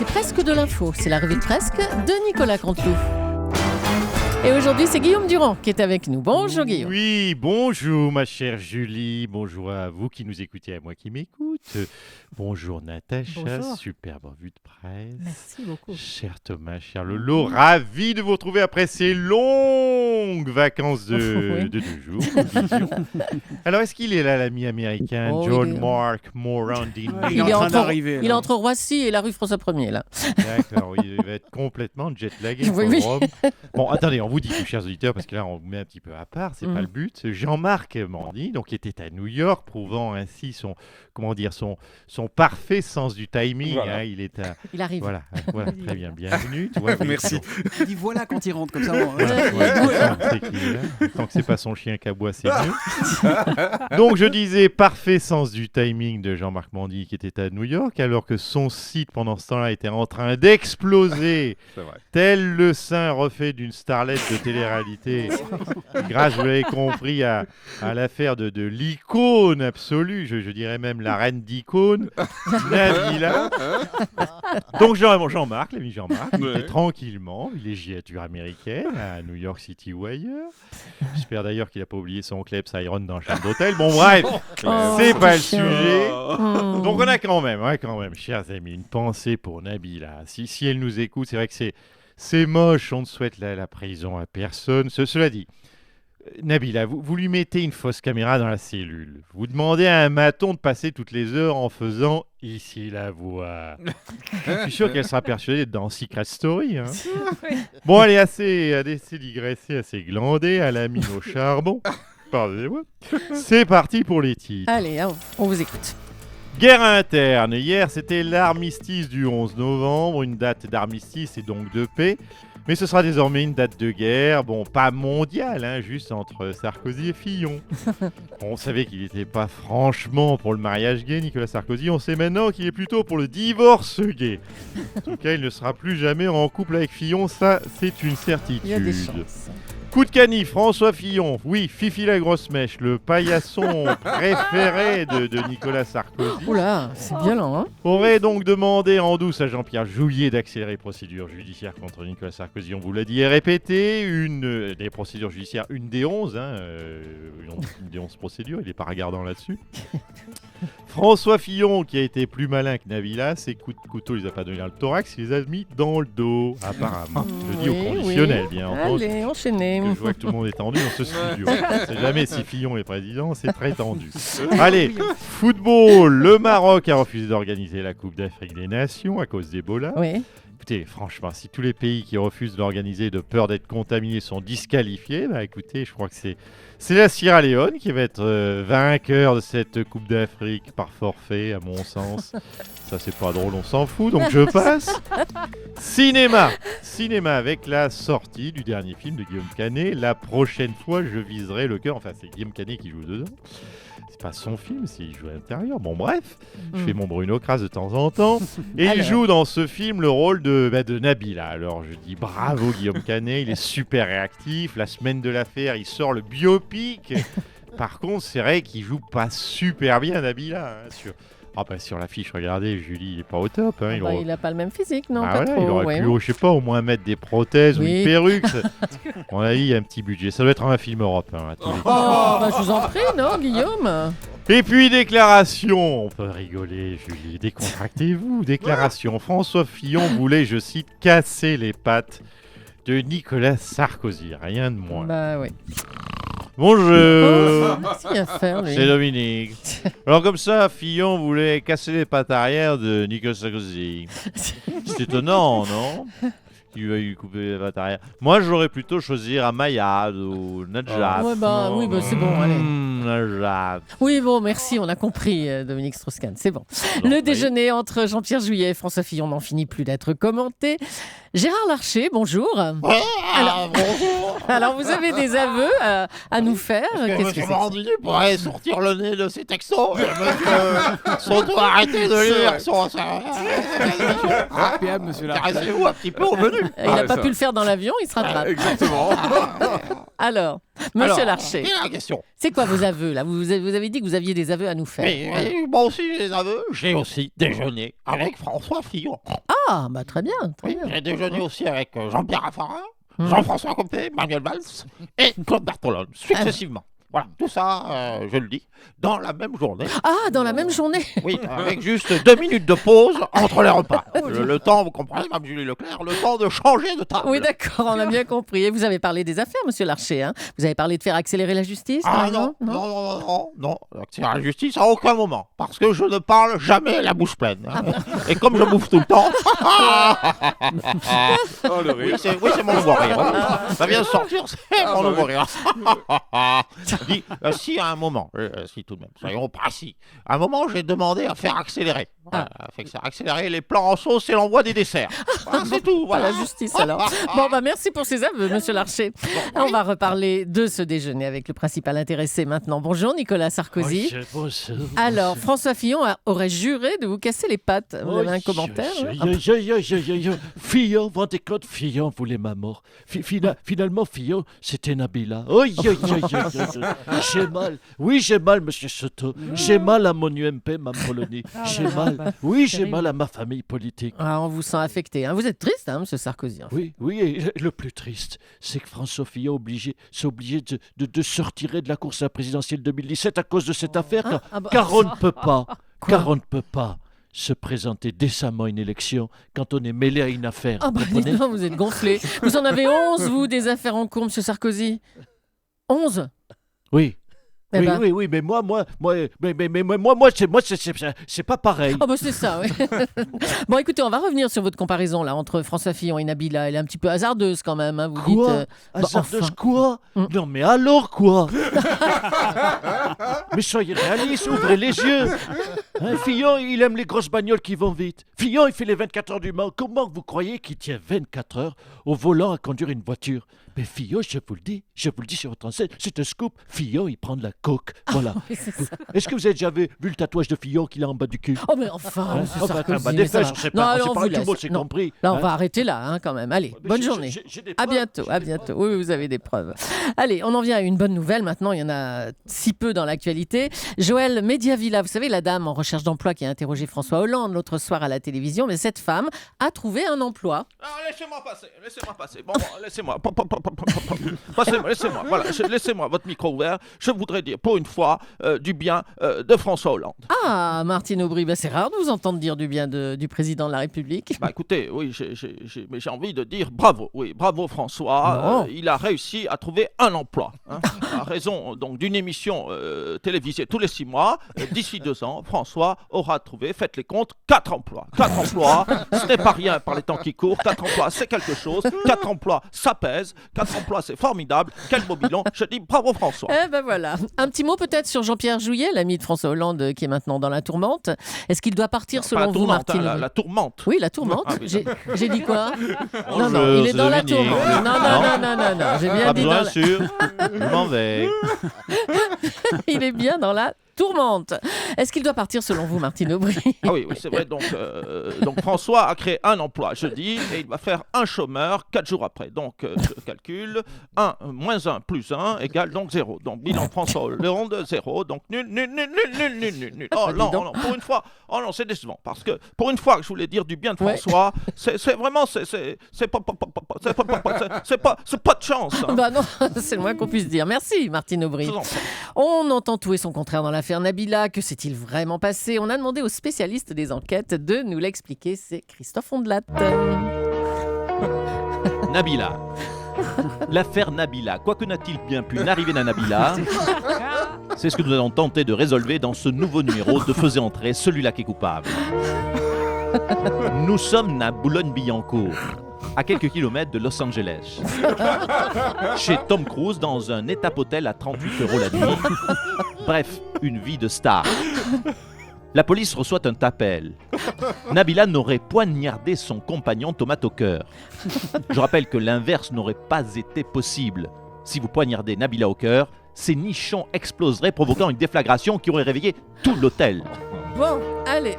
presque de l'info. C'est la revue de presque de Nicolas Canteloup. Et aujourd'hui, c'est Guillaume Durand qui est avec nous. Bonjour Guillaume. Oui, bonjour ma chère Julie. Bonjour à vous qui nous écoutez, à moi qui m'écoute. Bonjour Natacha, Bonjour. Superbe revue de presse. Merci beaucoup. Cher Thomas, cher Lolo, ravi de vous retrouver après ces longues vacances de 2 jours. nous disions. Alors, est-ce qu'il est là, l'ami américain John Mark Morandi? Il est entre Roissy et la rue François 1er, là. D'accord, oui, il va être complètement jet-lagué. Oui. Bon, attendez, on vous dit, chers auditeurs, parce que là, on vous met un petit peu à part, c'est pas le but. Jean-Marc Morandi, donc, qui était à New York, prouvant ainsi son parfait sens du timing. Voilà. Hein, Il arrive. Voilà, très bien, bienvenue. Tu vois, Merci. Il dit voilà quand il rentre comme ça. c'est qu'il est. Tant que c'est pas son chien qui aboie, c'est mieux. Donc je disais, parfait sens du timing de Jean-Marc Morandi qui était à New York, alors que son site pendant ce temps-là était en train d'exploser, C'est vrai. tel le sein refait d'une starlette de télé-réalité, grâce, vous l'avez compris, à l'affaire de l'icône absolue, je dirais même la reine d'icône, Nabila. Donc Jean-Marc, l'ami Jean-Marc, il était tranquillement, villégiature américaine à New York City ou ailleurs. J'espère d'ailleurs qu'il n'a pas oublié son Klebs Iron dans la chambre d'hôtel. Bon bref, c'est pas le sujet. Donc on a quand même, chers amis, une pensée pour Nabila. Si elle nous écoute, c'est vrai que c'est moche, on ne souhaite la prison à personne. Cela dit, Nabila, vous lui mettez une fausse caméra dans la cellule. Vous demandez à un maton de passer toutes les heures en faisant « Ici la voix ». Je suis sûr qu'elle sera persuadée d'être dans Secret Story. Hein. Bon, allez, assez digressé, assez glandé, à la mine au charbon. Pardonnez-moi. C'est parti pour les titres. Allez, on vous écoute. Guerre interne. Hier, c'était l'armistice du 11 novembre, une date d'armistice et donc de paix. Mais ce sera désormais une date de guerre, bon, pas mondiale, hein, juste entre Sarkozy et Fillon. On savait qu'il n'était pas franchement pour le mariage gay, Nicolas Sarkozy. On sait maintenant qu'il est plutôt pour le divorce gay. En tout cas, il ne sera plus jamais en couple avec Fillon, ça, c'est une certitude. Il y a des chances. Coup de canif, François Fillon, oui, Fifi la grosse mèche, le paillasson préféré de Nicolas Sarkozy, Oula, c'est violent, hein. aurait donc demandé en douce à Jean-Pierre Jouyet d'accélérer les procédures judiciaires contre Nicolas Sarkozy. On vous l'a dit et répété, une des procédures judiciaires, une des 11, une des 11 procédures, il n'est pas regardant là-dessus. François Fillon, qui a été plus malin que Nabila, ses coups de couteau, il les a pas donné dans le thorax, il les a mis dans le dos, apparemment. Je dis au conditionnel, bien entendu. Allez, enchaînez. Je vois que tout le monde est tendu dans ce studio. On ne sait jamais si Fillon est président, c'est très tendu. Allez, football. Le Maroc a refusé d'organiser la Coupe d'Afrique des Nations à cause d'Ebola. Oui. Écoutez, franchement, si tous les pays qui refusent d'organiser de peur d'être contaminés sont disqualifiés, écoutez, je crois que c'est la Sierra Leone qui va être vainqueur de cette Coupe d'Afrique par forfait, à mon sens. Ça, c'est pas drôle, on s'en fout, donc je passe. Cinéma avec la sortie du dernier film de Guillaume Canet. La prochaine fois, je viserai le cœur. Enfin, c'est Guillaume Canet qui joue dedans. C'est pas son film, c'est il joue à l'intérieur. Bon, bref, je fais mon Bruno Kras de temps en temps. Et il joue dans ce film le rôle de Nabila. Alors, je dis bravo Guillaume Canet, il est super réactif. La semaine de l'affaire, il sort le biopic. Par contre, c'est vrai qu'il joue pas super bien Nabila. Sur l'affiche, regardez, Julie, il est pas au top. Hein, Il n'a pas le même physique, non, pas pas trop. il aurait pu, je sais pas, au moins mettre des prothèses ou une perruque. À mon avis, il y a un petit budget. Ça doit être un film européen. À tous les coups. Je vous en prie, non, Guillaume. Et puis, déclaration. On peut rigoler, Julie. Décontractez-vous. Déclaration. François Fillon voulait, je cite, casser les pattes de Nicolas Sarkozy. Rien de moins. Bah oui. Bonjour. Merci à faire, lui. C'est Dominique. Alors comme ça, Fillon voulait casser les pattes arrière de Nicolas Sarkozy. C'est étonnant, non? Il va lui couper les pattes arrière. Moi, j'aurais plutôt choisi Ramayad ou Najat. Oui, c'est bon, allez. Najat. Oui, bon, merci, on a compris, Dominique Strauss-Kahn, c'est bon. Le déjeuner entre Jean-Pierre Jouyet et François Fillon n'en finit plus d'être commenté. Gérard Larcher, bonjour. Bonjour. Alors, vous avez des aveux à nous faire. Qu'est-ce que M. Morandini pourrait sortir le nez de ses textos. Surtout arrêter de lire son... Monsieur Larcher. Caressez-vous un petit peu au menu. Il n'a pas pu le faire dans l'avion, il se rattrape. Exactement. Alors, Monsieur Larcher, quelle est la question? c'est quoi vos aveux là vous avez dit que vous aviez des aveux à nous faire. Oui, moi aussi j'ai des aveux. J'ai aussi déjeuné avec François Fillon. Ah, bah très bien, très Oui, bien. j'ai déjeuné aussi avec Jean-Pierre Raffarin, Jean-François Copé, Manuel Valls et Claude Berthelone, successivement. Voilà, tout ça, je le dis, dans la même journée. Ah, dans la même journée. Oui, avec juste 2 minutes de pause entre les repas. Le temps, vous comprenez, Mme Julie Leclerc, le temps de changer de table. Oui, d'accord, on a bien compris. Et vous avez parlé des affaires, Monsieur Larcher. Hein, vous avez parlé de faire accélérer la justice, par Ah exemple, non, c'est à la justice à aucun moment, parce que je ne parle jamais la bouche pleine. Hein. Et comme je bouffe tout le temps... Oh, le rire. Oui, c'est mon nouveau rire. Hein. Ça vient de sortir, c'est mon nouveau rire. Dis, si à un moment, si tout de même, soyons précis, à un moment j'ai demandé à faire accélérer. Voilà, faire accélérer les plans en sauce et l'envoi des desserts. Voilà, c'est tout. Pas Voilà. la justice alors. Bon, bah merci pour ces aveux, Monsieur Larcher. On va reparler de ce déjeuner avec le principal intéressé maintenant. Bonjour Nicolas Sarkozy. Bonjour. Alors, François Fillon aurait juré de vous casser les pattes. Vous avez un commentaire Fillon, vendez compte, Fillon voulait ma mort. Finalement, Fillon, c'était Nabila. J'ai mal. Oui, j'ai mal, monsieur Soto. J'ai mal à mon UMP, ma Polonie. J'ai mal. Oui, j'ai mal à ma famille politique. Ah, on vous sent affecté. Hein. Vous êtes triste, hein, Monsieur Sarkozy. Oui, et le plus triste, c'est que François Fillon s'est obligé de se retirer de la course à la présidentielle 2017 à cause de cette affaire, car on ne peut pas, se présenter décemment à une élection quand on est mêlé à une affaire. Ah bah dites donc, vous êtes gonflé. Vous en avez 11, vous, des affaires en cours, Monsieur Sarkozy. 11 Oui. Eh ben. Oui, mais moi, c'est pas pareil. Oh bah c'est ça, oui. Bon, écoutez, on va revenir sur votre comparaison là entre François Fillon et Nabila. Elle est un petit peu hasardeuse quand même. Hein, vous Quoi dites. Hasardeuse enfin. quoi Non, mais alors quoi Mais soyez réalistes, ouvrez les yeux. Hein, Fillon, il aime les grosses bagnoles qui vont vite. Fillon, il fait les 24 heures du Mans. Comment vous croyez qu'il tient 24 heures au volant à conduire une voiture? Mais Fillon, je vous le dis sur votre enseigne, c'est un scoop. Fillon, il prend de la coke. Voilà. Oui, c'est ça. Est-ce que vous avez déjà vu le tatouage de Fillon qu'il a en bas du cul? Oh mais enfin, Monsieur Sarkozy, des mais ça fesses, va. on sait Non, pas, allez, on on sait pas, vous tout le laisse. monde s'est Non. compris. Là, on hein. va arrêter là, hein, quand même. Allez, Mais bonne journée. j'ai des À preuves. bientôt, à bientôt. Oui, vous avez des preuves. Allez, on en vient à une bonne nouvelle. Maintenant, il y en a si peu dans l'actualité. Joëlle Mediavilla, vous savez, la dame en recherche d'emploi qui a interrogé François Hollande l'autre soir à la télévision, mais cette femme a trouvé un emploi. Laissez-moi passer. Bon, laissez-moi. Laissez-moi. Voilà, laissez-moi votre micro ouvert. Je voudrais dire, pour une fois, du bien de François Hollande. Ah, Martine Aubry, bah, c'est rare de vous entendre dire du bien du président de la République. Bah écoutez, oui, mais j'ai envie de dire bravo. Oui, bravo François. Il a réussi à trouver un emploi. Hein, à raison donc d'une émission télévisée tous les 6 mois. D'ici 2 ans, François aura trouvé, faites les comptes, 4 emplois. 4 emplois, ce n'est pas rien par les temps qui courent. 4 emplois, c'est quelque chose. 4 emplois, ça pèse. 4 emplois, c'est formidable. Quel beau bilan. Je dis bravo François. Eh ben voilà. Un petit mot peut-être sur Jean-Pierre Jouyet, l'ami de François Hollande qui est maintenant dans la tourmente. Est-ce qu'il doit partir Pas selon la vous, tourmente, Martine la tourmente. Oui, la tourmente. Ah oui, J'ai dit quoi? Non, Bonjour, il est dans la Dominique. tourmente. Non. J'ai bien Pas dit besoin, dans la... sûr. Je m'en vais. Il est bien dans la tourmente. Est-ce qu'il doit partir selon vous, Martine Aubry? Ah oui, c'est vrai. Donc François a créé un emploi jeudi et il va faire un chômeur 4 jours après. Donc je calcule 1 moins 1 plus 1 égale donc 0. Donc bilan de François Hollande 0. Donc nul. Oh non, pour une fois. Oh non, c'est décevant parce que pour une fois que je voulais dire du bien de François, c'est vraiment c'est pas de chance. Hein. Bah non, c'est le moins qu'on puisse dire. Merci, Martine Aubry. On entend tout et son contraire dans l'affaire Nabila. Que s'est-il vraiment passé? On a demandé aux spécialistes des enquêtes de nous l'expliquer. C'est Christophe Ondelat. Nabila. L'affaire Nabila. Quoi que n'a-t-il bien pu n'arriver à Nabila? C'est ce que nous allons tenter de résolver dans ce nouveau numéro de Faisez entrer celui-là qui est coupable. Nous sommes à Boulogne-Billancourt, à quelques kilomètres de Los Angeles. Chez Tom Cruise, dans un étape-hôtel à 38 € la nuit. Bref, une vie de star. La police reçoit un appel. Nabila n'aurait poignardé son compagnon tomate au cœur. Je rappelle que l'inverse n'aurait pas été possible. Si vous poignardez Nabila au cœur, ses nichons exploseraient, provoquant une déflagration qui aurait réveillé tout l'hôtel. Bon, allez.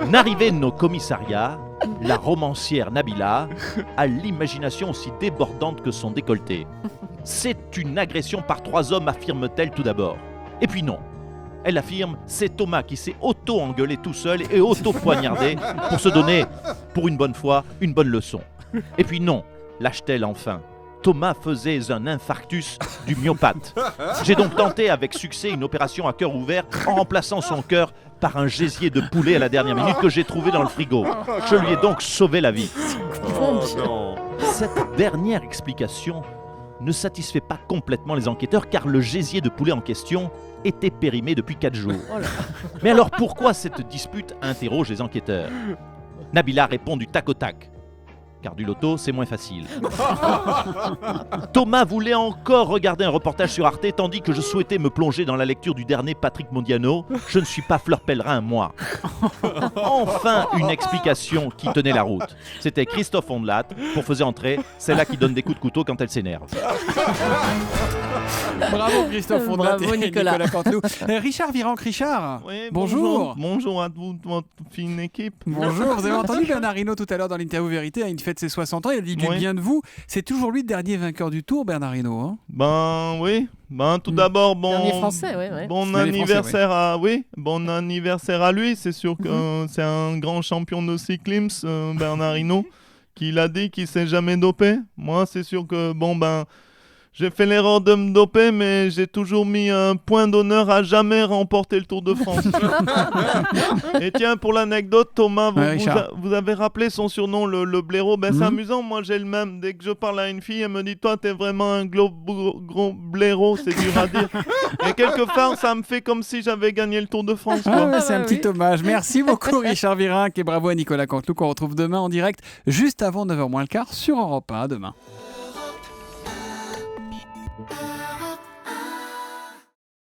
N'arrivée au commissariat, la romancière Nabila a l'imagination aussi débordante que son décolleté. C'est une agression par 3 hommes, affirme-t-elle tout d'abord. Et puis non. Elle affirme, c'est Thomas qui s'est auto-engueulé tout seul et auto-poignardé pour se donner, pour une bonne fois, une bonne leçon. Et puis non, lâche-t-elle enfin. Thomas faisait un infarctus du myopathe. J'ai donc tenté avec succès une opération à cœur ouvert en remplaçant son cœur par un gésier de poulet à la dernière minute que j'ai trouvé dans le frigo. Je lui ai donc sauvé la vie. Mon Dieu. Cette dernière explication ne satisfait pas complètement les enquêteurs car le gésier de poulet en question était périmé depuis 4 jours. Oh là. Mais alors pourquoi cette dispute, interroge les enquêteurs. Nabila répond du tac au tac. Car du loto, c'est moins facile. Thomas voulait encore regarder un reportage sur Arte, tandis que je souhaitais me plonger dans la lecture du dernier Patrick Mondiano. Je ne suis pas Fleur Pellerin, moi. Enfin, une explication qui tenait la route. C'était Christophe Ondelat, pour faisait entrer, celle-là qui donne des coups de couteau quand elle s'énerve. Bravo Christophe Ondelat Bravo, et Nicolas. Canteloup. Richard Virenque-Richard. Oui, Bonjour. Bonjour à toute votre fine équipe. Bonjour, vous avez entendu Bernard Hinault tout à l'heure dans l'interview Vérité, il fête ses 60 ans, il a dit du Oui. bien de vous. C'est toujours lui le dernier vainqueur du Tour, Bernard Hinault. Hein. Ben oui, tout d'abord Dernier français, ouais. bon Dernier anniversaire bon anniversaire à lui. C'est sûr que c'est un grand champion de cyclisme, Bernard Hinault, qui l'a dit qu'il s'est jamais dopé. Moi, c'est sûr que j'ai fait l'erreur de me doper, mais j'ai toujours mis un point d'honneur à jamais remporter le Tour de France. Et tiens, pour l'anecdote, Thomas, Ouais, Richard. vous avez rappelé son surnom, le blaireau. C'est Mhm. amusant, moi j'ai le même. Dès que je parle à une fille, elle me dit, toi, t'es vraiment un gros blaireau, c'est dur à dire. Et quelque part, ça me fait comme si j'avais gagné le Tour de France. Ah quoi. ouais, c'est un oui. petit hommage. Merci beaucoup Richard Virenque et bravo à Nicolas Canteloup qu'on retrouve demain en direct juste avant 9h moins le quart sur Europe 1. À demain.